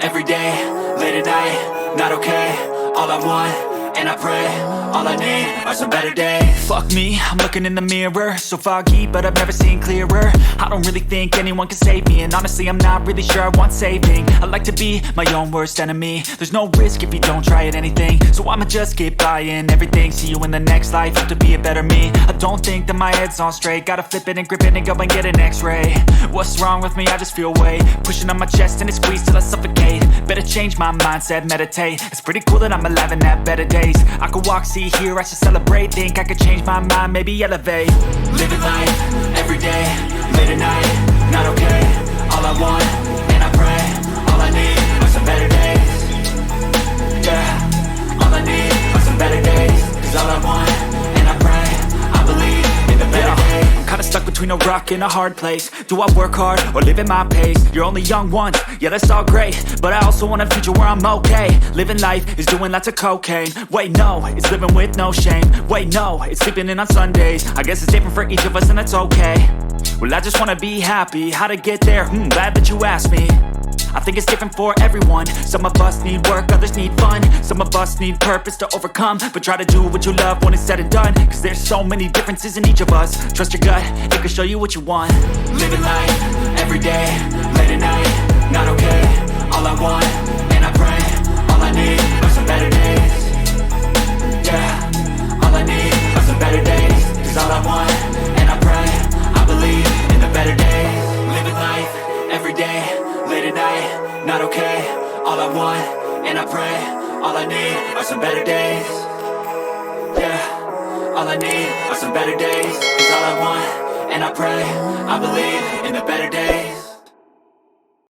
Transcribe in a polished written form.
every day, late at night, not okay. All I want, and I pray, all I need are some better days. Fuck me, I'm looking in the mirror, so foggy, but I've never seen clearer. I don't really think anyone can save me, and honestly I'm not really sure I want saving. I like to be my own worst enemy. There's no risk if you don't try at anything, so I'ma just keep buying everything. See you in the next life, have to be a better me. I don't think that my head's on straight, gotta flip it and grip it and go and get an x-ray. What's wrong with me? I just feel weight pushing on my chest and it squeezes till I suffocate. Better change my mindset, meditate. It's pretty cool that I'm alive and have better days. I could walk, see, hear, I should celebrate. Think I could change my mind, maybe elevate. Living life, every day, late at night, not okay. All I want, and I pray, all I need are some better days. Yeah, all I need are some better days. Cause all I want, and I pray, I believe in the better days. I'm kinda stuck between a rock and a hard place. Do I work hard or live at my pace? You're only young once, yeah that's all great, but I also want a future where I'm okay. Living life is doing lots of cocaine. Wait no, it's living with no shame. Wait no, it's sleeping in on Sundays. I guess it's different for each of us and that's okay. Well I just wanna be happy, how to get there? Glad that you asked me. I think it's different for everyone. Some of us need work, others need fun. Some of us need purpose to overcome. But try to do what you love when it's said and done. Cause there's so many differences in each of us. Trust your gut, it can show you what you want. Living life, every day, late at night, not okay. All I want, and I pray, all I need are some better days. Yeah, all I need are some better days. Cause all I want, and I pray, I believe in the better days. Living life, every day, late at night, not okay. All I want, and I pray, all I need are some better days. Yeah, all I need are some better days. Cause all I want, and I pray, I believe in the better days.